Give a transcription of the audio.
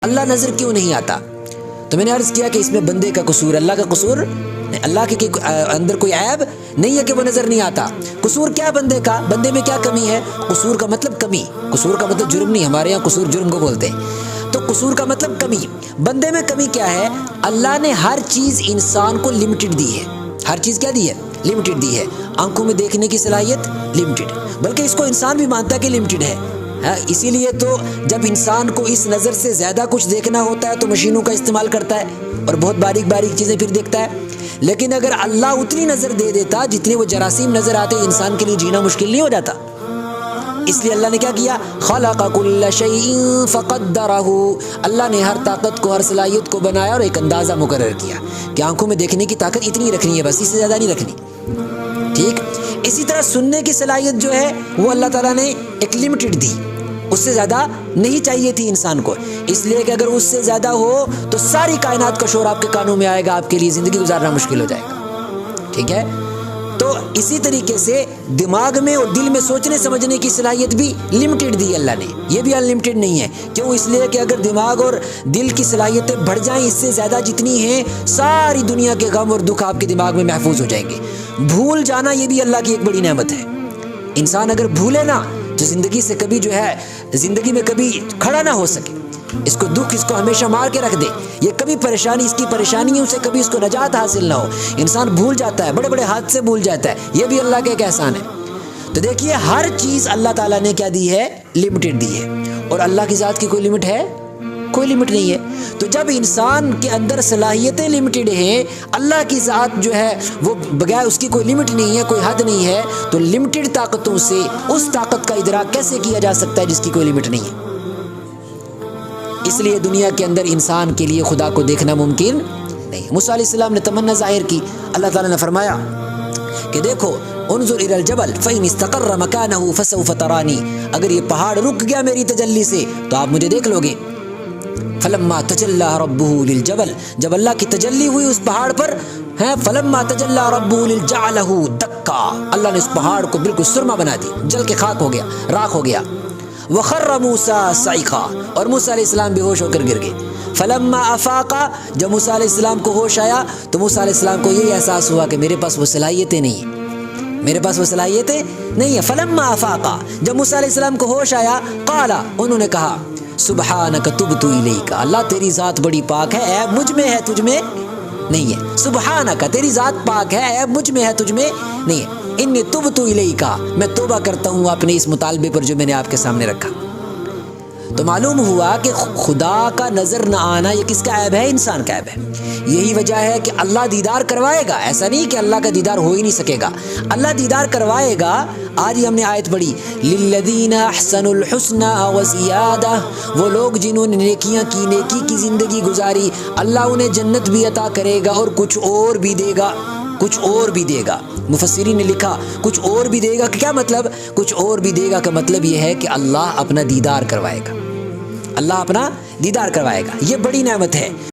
اللہ نظر کیوں نہیں آتا؟ تو میں نے عرض کیا کہ اس میں بندے کا قصور، اللہ کا قصور نہیں، اللہ کے اندر کوئی عیب نہیں ہے کہ وہ نظر نہیں آتا۔ قصور کیا بندے کا؟ بندے میں کیا کمی ہے؟ قصور کا مطلب کمی، قصور کا مطلب جرم نہیں، ہمارے یہاں قصور جرم کو بولتے ہیں، تو قصور کا مطلب کمی۔ بندے میں کمی کیا ہے؟ اللہ نے ہر چیز انسان کو لمیٹڈ دی ہے، ہر چیز کیا دی ہے؟ لمیٹڈ دی ہے۔ آنکھوں میں دیکھنے کی صلاحیت لمیٹڈ، بلکہ اس کو انسان بھی مانتا ہے کہ لمیٹڈ ہے۔ اسی لیے تو جب انسان کو اس نظر سے زیادہ کچھ دیکھنا ہوتا ہے تو مشینوں کا استعمال کرتا ہے اور بہت باریک باریک چیزیں پھر دیکھتا ہے۔ لیکن اگر اللہ اتنی نظر دے دیتا جتنے وہ جراثیم نظر آتے، انسان کے لیے جینا مشکل نہیں ہو جاتا۔ اس لیے اللہ نے کیا کیا؟ خلق کل شیء فقدرہ، اللہ نے ہر طاقت کو، ہر صلاحیت کو بنایا اور ایک اندازہ مقرر کیا کہ آنکھوں میں دیکھنے کی طاقت اتنی رکھنی ہے، بس اس سے زیادہ نہیں رکھنی، ٹھیک۔ اسی طرح سننے کی صلاحیت جو ہے وہ اللہ تعالیٰ نے ایک لمیٹڈ دی، اس سے زیادہ نہیں چاہیے تھی انسان کو، اس لیے کہ اگر اس سے زیادہ ہو تو ساری کائنات کا شور آپ کے کانوں میں آئے گا، آپ کے لیے زندگی گزارنا مشکل ہو جائے گا، ٹھیک ہے۔ تو اسی طریقے سے دماغ میں اور دل میں سوچنے سمجھنے کی صلاحیت بھی لمیٹڈ دی اللہ نے، یہ بھی انلمیٹڈ نہیں ہے۔ کیوں؟ اس لیے کہ اگر دماغ اور دل کی صلاحیتیں بڑھ جائیں اس سے زیادہ جتنی ہیں، ساری دنیا کے غم اور دکھ آپ کے دماغ میں محفوظ ہو جائیں گے۔ بھول جانا یہ بھی اللہ کی ایک بڑی نعمت ہے۔ انسان اگر بھولے نا تو زندگی سے کبھی جو ہے، زندگی میں کبھی کھڑا نہ ہو سکے، اس کو دکھ اس کو ہمیشہ مار کے رکھ دے، یہ کبھی پریشانی، اس کی پریشانیوں سے کبھی اس کو نجات حاصل نہ ہو۔ انسان بھول جاتا ہے، بڑے بڑے حادثے بھول جاتا ہے، یہ بھی اللہ کا ایک احسان ہے۔ تو دیکھیے ہر چیز اللہ تعالیٰ نے کیا دی ہے؟ لمیٹڈ دی ہے، اور اللہ کی ذات کی کوئی لمٹ ہے؟ کوئی لمٹ نہیں ہے۔ تو جب انسان کے اندر صلاحیتیں لمیٹڈ ہیں، اللہ کی ذات جو ہے وہ بغیر اس کی کوئی لمٹ نہیں ہے، کوئی حد نہیں ہے، تو لمیٹڈ طاقتوں سے اس طاقت کا ادراک کیسے کیا جا سکتا ہے جس کی کوئی لمٹ نہیں ہے؟ اس لیے دنیا کے اندر انسان کے لیے خدا کو دیکھنا ممکن نہیں۔ موسیٰ علیہ السلام نے تمنا ظاہر کی، اللہ تعالیٰ نے فرمایا کہ دیکھو انظر الی الجبل فإن استقر مکانہ فسوف ترانی، اگر یہ پہاڑ رک گیا میری تجلی سے تو آپ مجھے دیکھ لو گے۔ فلما تجلی ربہ للجبل، جب اللہ کی تجلی ہوئی اس پہاڑ پر، فلما تجلی ربہ جعلہ دکا، اللہ نے اس پہاڑ کو بالکل سرما بنا دی، جل کے خاک ہو گیا، راکھ ہو گیا۔ وخر موسیٰ صعقا، اور موسیٰ علیہ السلام بے ہوش ہو کر گر گئے۔ فلما افاقا، جب موسیٰ علیہ السلام کو ہوش آیا تو موسیٰ علیہ السلام کو یہ احساس ہوا کہ میرے پاس وہ صلاحیتیں نہیں ہیں، میرے پاس وہ صلاحیتیں نہیں ہیں۔ فلما افاقا، جب موسیٰ علیہ السلام کو ہوش آیا، قال، انہوں نے کہا سبحانک تبت الیک، اللہ تیری ذات بڑی پاک ہے، عیب مجھ میں ہے تجھ میں نہیں ہے۔ سبحانک، تیری ذات پاک ہے، عیب مجھ میں ہے تجھ میں نہیں ہے۔ انی تبت الیک، میں توبہ کرتا ہوں اپنے اس مطالبے پر جو میں نے آپ کے سامنے رکھا۔ تو معلوم ہوا کہ خدا کا نظر نہ آنا یہ کس کا عیب ہے؟ انسان کا عیب ہے۔ یہی وجہ ہے کہ اللہ دیدار کروائے گا، ایسا نہیں کہ اللہ کا دیدار ہو ہی نہیں سکے گا، اللہ دیدار کروائے گا۔ آج ہی ہم نے آیت پڑھی، للذین احسنوا الحسنی وزیادہ، وہ لوگ جنہوں نے نیکیاں کی، نیکی کی زندگی گزاری، اللہ انہیں جنت بھی عطا کرے گا اور کچھ اور بھی دے گا، کچھ اور بھی دے گا۔ مفسرین نے لکھا کچھ اور بھی دے گا، کیا مطلب؟ کچھ اور بھی دے گا کا مطلب یہ ہے کہ اللہ اپنا دیدار کروائے گا، اللہ اپنا دیدار کروائے گا، یہ بڑی نعمت ہے۔